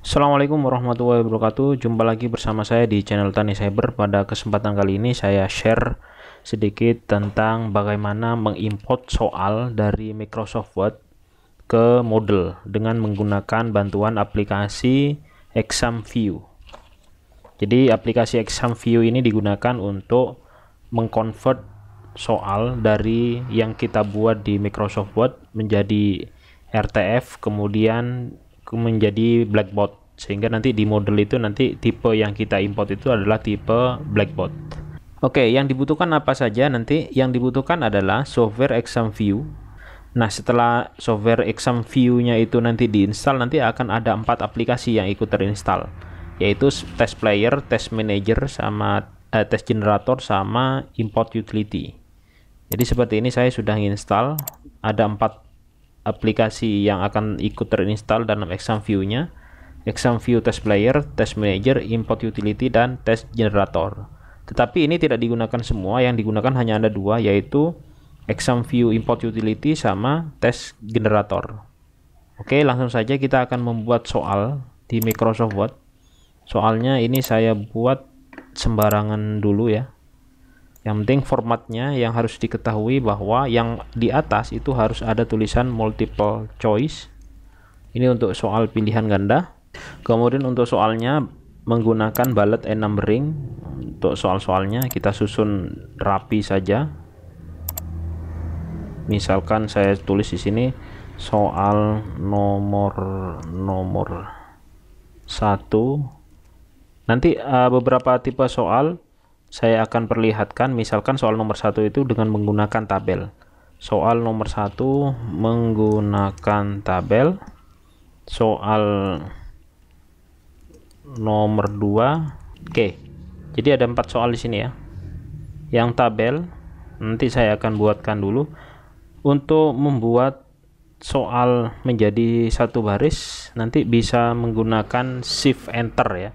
Assalamualaikum warahmatullahi wabarakatuh. Jumpa lagi bersama saya di channel Tani Cyber. Pada kesempatan kali ini saya share sedikit tentang bagaimana mengimport soal dari Microsoft Word ke Moodle dengan menggunakan bantuan aplikasi ExamView. Jadi aplikasi ExamView ini digunakan untuk mengkonvert soal dari yang kita buat di Microsoft Word menjadi RTF, kemudian menjadi blackboard, sehingga nanti di Moodle itu nanti tipe yang kita import itu adalah tipe blackboard. Oke, yang dibutuhkan apa saja? Nanti yang dibutuhkan adalah software ExamView. Nah, setelah software ExamView-nya itu nanti diinstal, nanti akan ada 4 aplikasi yang ikut terinstall, yaitu test player, test manager, sama test generator, sama import utility. Jadi seperti ini, saya sudah install, ada 4 aplikasi yang akan ikut terinstall dalam ExamView-nya: ExamView Test Player, Test Manager, Import Utility, dan Test Generator. Tetapi ini tidak digunakan semua, yang digunakan hanya ada 2, yaitu ExamView Import Utility sama Test Generator. Oke, langsung saja kita akan membuat soal di Microsoft Word. Soalnya ini saya buat sembarangan dulu ya. Yang penting formatnya yang harus diketahui bahwa yang di atas itu harus ada tulisan multiple choice. Ini untuk soal pilihan ganda. Kemudian untuk soalnya menggunakan bullet and numbering. Untuk soal-soalnya kita susun rapi saja. Misalkan saya tulis di sini soal nomor 1. Nanti beberapa tipe soal saya akan perlihatkan. Misalkan soal nomor 1 itu dengan menggunakan tabel. Soal nomor 1 menggunakan tabel. Soal nomor 2. Oke. Jadi ada 4 soal di sini ya. Yang tabel nanti saya akan buatkan dulu. Untuk membuat soal menjadi satu baris nanti bisa menggunakan shift enter ya.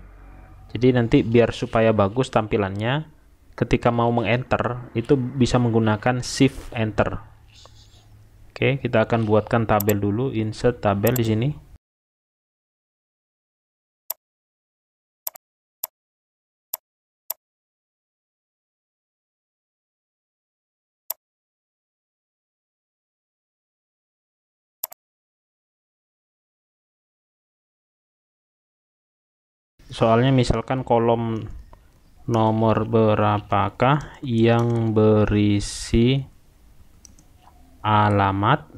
Jadi nanti biar supaya bagus tampilannya, ketika mau mengenter itu bisa menggunakan shift enter. Oke, kita akan buatkan tabel dulu, insert tabel di sini. Soalnya misalkan kolom nomor berapakah yang berisi alamat.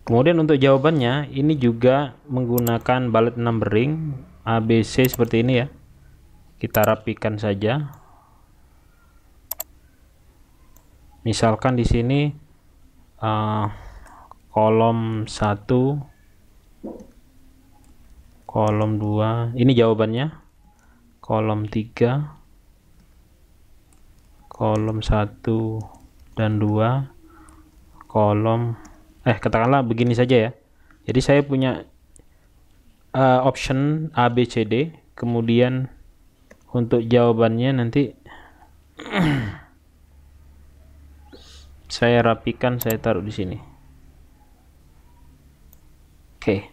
Kemudian untuk jawabannya ini juga menggunakan bullet numbering ABC seperti ini ya. Kita rapikan saja. Misalkan di sini kolom 1, kolom 2, ini jawabannya. Kolom 3, kolom 1 dan 2, kolom katakanlah begini saja ya. Jadi saya punya option A, B, C, D. Kemudian untuk jawabannya nanti saya rapikan, saya taruh di sini. Oke.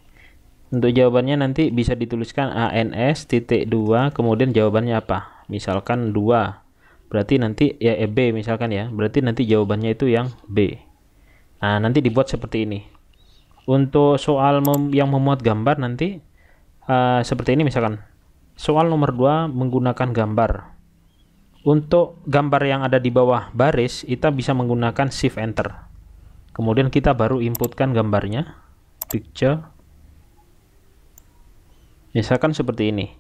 Untuk jawabannya nanti bisa dituliskan ANS.2, kemudian jawabannya apa? Misalkan 2. Berarti nanti ya B misalkan ya. Berarti nanti jawabannya itu yang B. Nah, nanti dibuat seperti ini. Untuk soal yang memuat gambar nanti seperti ini misalkan. Soal nomor 2 menggunakan gambar. Untuk gambar yang ada di bawah baris, kita bisa menggunakan shift enter. Kemudian kita baru inputkan gambarnya. Picture. Misalkan seperti ini.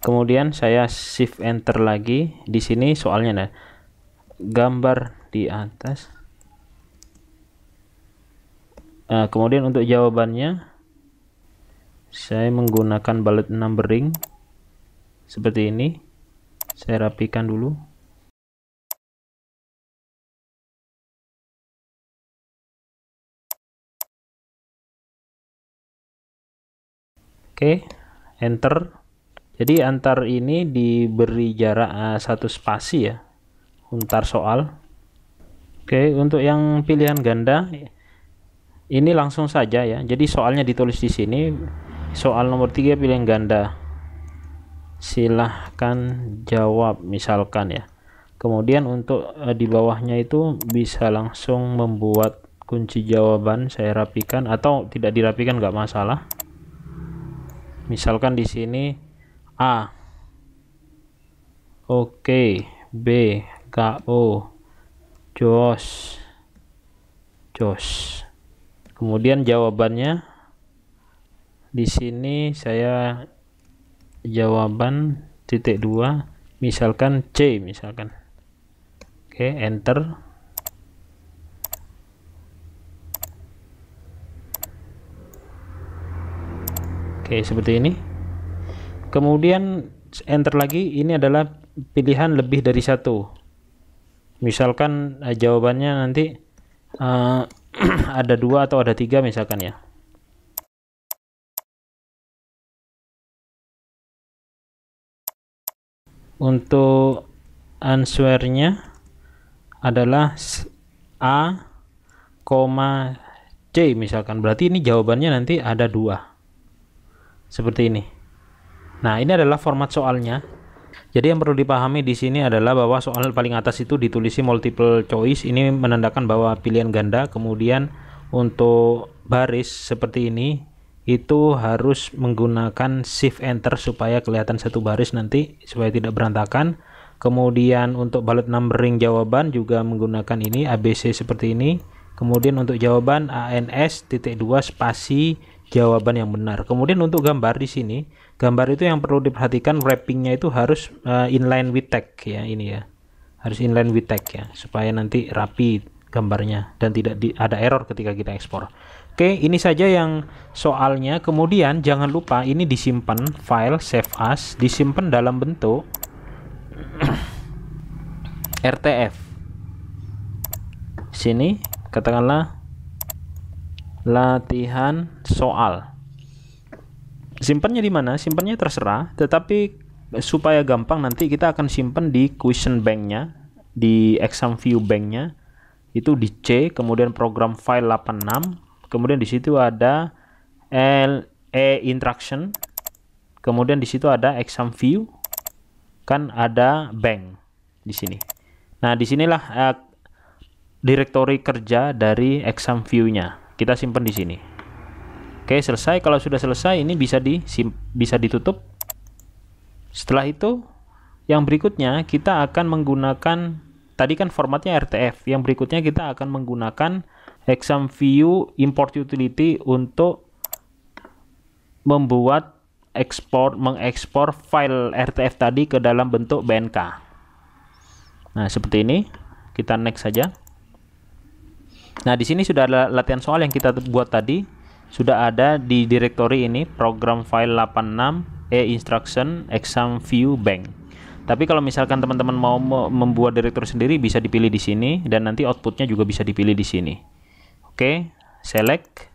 Kemudian saya shift enter lagi. Di sini soalnya nah, gambar di atas. Kemudian untuk jawabannya saya menggunakan bullet numbering seperti ini. Saya rapikan dulu. Oke, enter. Jadi antar ini diberi jarak 1 spasi ya, antar soal. Oke, untuk yang pilihan ganda Ini langsung saja ya. Jadi soalnya ditulis di sini. Soal nomor 3 pilihan ganda. Silahkan jawab misalkan ya. Kemudian untuk di bawahnya itu bisa langsung membuat kunci jawaban. Saya rapikan atau tidak dirapikan nggak masalah. Misalkan di sini A. Oke, B, KO, jos. Kemudian jawabannya di sini saya jawaban titik 2 misalkan C misalkan. Oke, enter. Oke, seperti ini. Kemudian enter lagi. Ini adalah pilihan lebih dari satu. Misalkan jawabannya nanti ada 2 atau ada 3 misalkan ya. Untuk answernya adalah A, C misalkan. Berarti ini jawabannya nanti ada 2. Seperti ini. Nah, ini adalah format soalnya. Jadi yang perlu dipahami di sini adalah bahwa soal paling atas itu ditulisi multiple choice. Ini menandakan bahwa pilihan ganda. Kemudian untuk baris seperti ini itu harus menggunakan shift enter supaya kelihatan satu baris nanti, supaya tidak berantakan. Kemudian untuk bullet numbering jawaban juga menggunakan ini ABC seperti ini. Kemudian untuk jawaban ANS.2 spasi jawaban yang benar. Kemudian untuk gambar di sini, gambar itu yang perlu diperhatikan wrappingnya itu harus inline with tag ya, ini ya. Harus inline with tag ya, supaya nanti rapi gambarnya dan tidak ada error ketika kita ekspor. Oke, ini saja yang soalnya. Kemudian jangan lupa ini disimpan, file save as, disimpan dalam bentuk RTF. Sini katakanlah latihan soal. Simpannya di mana? Simpannya terserah, tetapi supaya gampang nanti kita akan simpan di question bank-nya, di exam view bank-nya. Itu di C, kemudian program file 86, kemudian di situ ada instruction, kemudian di situ ada exam view, kan ada bank di sini. Nah, disinilah direktori kerja dari exam view-nya. Kita simpan di sini. Oke, selesai. Kalau sudah selesai, ini bisa ditutup. Setelah itu, yang berikutnya kita akan menggunakan, tadi kan formatnya RTF. Yang berikutnya kita akan menggunakan exam view import utility untuk membuat mengekspor file RTF tadi ke dalam bentuk BNK. Nah, seperti ini. Kita next saja. Nah, di sini sudah ada latihan soal yang kita buat tadi. Sudah ada di direktori ini, program file 86 instruction exam view bank. Tapi kalau misalkan teman-teman mau membuat direktori sendiri, bisa dipilih di sini dan nanti outputnya juga bisa dipilih di sini. Oke, select.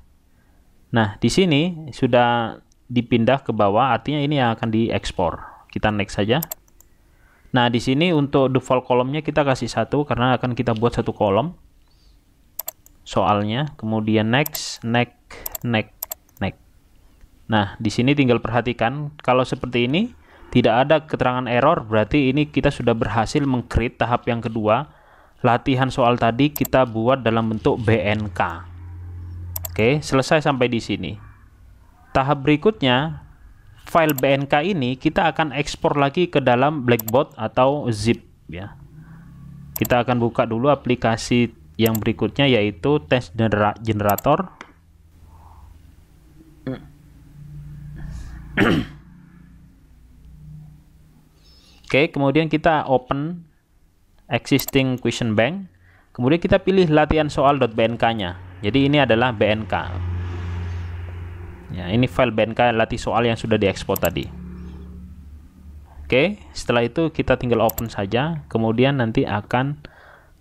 Nah, di sini sudah dipindah ke bawah, artinya ini yang akan diekspor. Kita next saja. Nah, di sini untuk default kolomnya kita kasih 1 karena akan kita buat satu kolom soalnya. Kemudian next. Nah, di sini tinggal perhatikan kalau seperti ini tidak ada keterangan error, berarti ini kita sudah berhasil meng-create tahap yang kedua. Latihan soal tadi kita buat dalam bentuk BNK. Oke, selesai sampai di sini. Tahap berikutnya, file BNK ini kita akan ekspor lagi ke dalam Blackboard atau zip ya. Kita akan buka dulu aplikasi yang berikutnya, yaitu test generator. Oke, kemudian kita open existing question bank. Kemudian kita pilih latihan soal.bnk-nya. Jadi ini adalah BNK. Ya, ini file BNK latih soal yang sudah diekspor tadi. Oke, setelah itu kita tinggal open saja. Kemudian nanti akan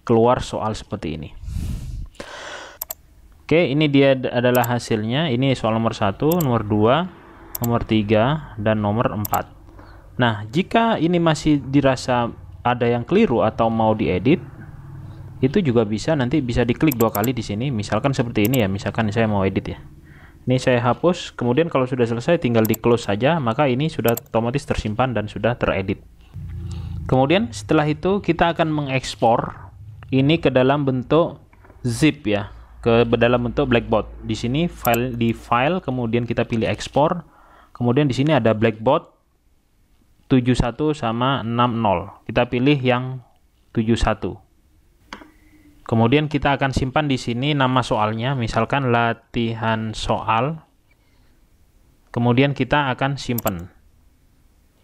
keluar soal seperti ini. Oke, ini dia adalah hasilnya. Ini soal nomor 1, nomor 2, nomor 3, dan nomor 4. Nah, jika ini masih dirasa ada yang keliru atau mau diedit, itu juga bisa, nanti bisa diklik 2 kali di sini, misalkan seperti ini ya, misalkan saya mau edit ya. Ini saya hapus, kemudian kalau sudah selesai tinggal di close saja, maka ini sudah otomatis tersimpan dan sudah teredit. Kemudian setelah itu kita akan mengekspor ini ke dalam bentuk zip ya, ke dalam bentuk blackboard. Di sini file, kemudian kita pilih ekspor, kemudian di sini ada blackboard 71 sama 60. Kita pilih yang 71. Kemudian kita akan simpan di sini nama soalnya, misalkan latihan soal. Kemudian kita akan simpan.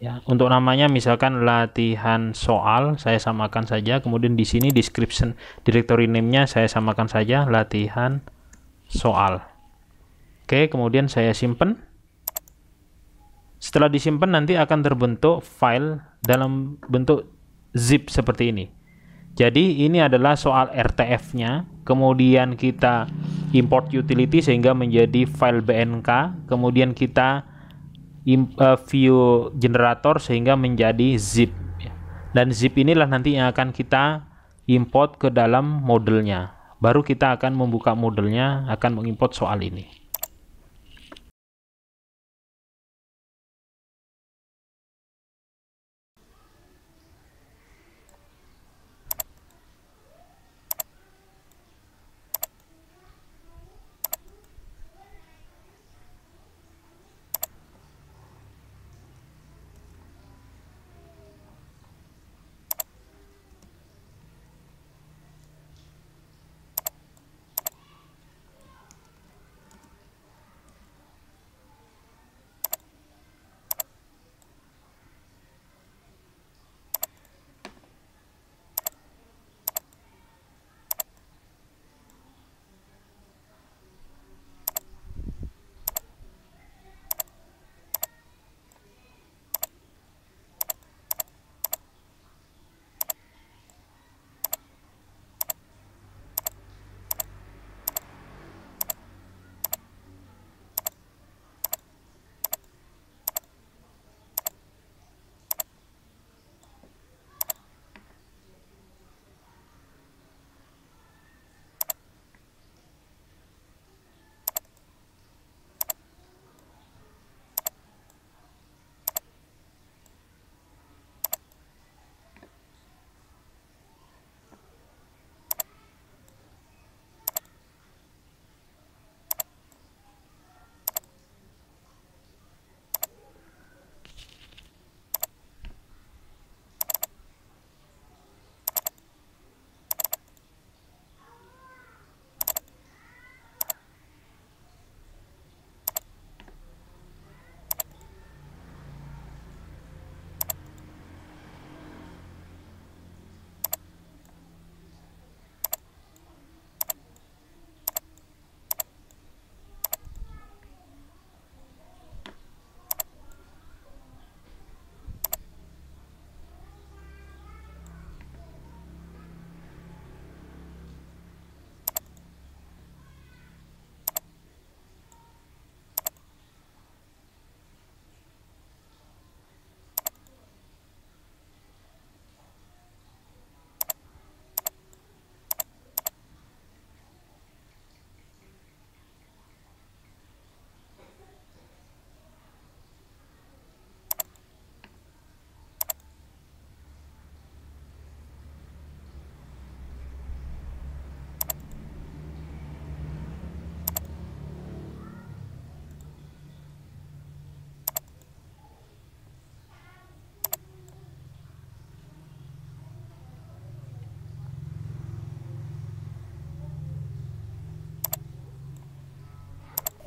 Ya, untuk namanya misalkan latihan soal, saya samakan saja. Kemudian di sini description directory name-nya saya samakan saja latihan soal. Oke, kemudian saya simpan. Setelah disimpan nanti akan terbentuk file dalam bentuk zip seperti ini. Jadi ini adalah soal RTF-nya, kemudian kita import utility sehingga menjadi file BNK, kemudian kita view generator sehingga menjadi zip. Dan zip inilah nanti yang akan kita import ke dalam modelnya. Baru kita akan membuka modelnya, akan mengimport soal ini.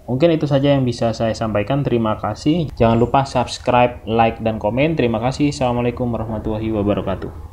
Mungkin itu saja yang bisa saya sampaikan. Terima kasih. Jangan lupa subscribe, like, dan komen. Terima kasih. Assalamualaikum warahmatullahi wabarakatuh.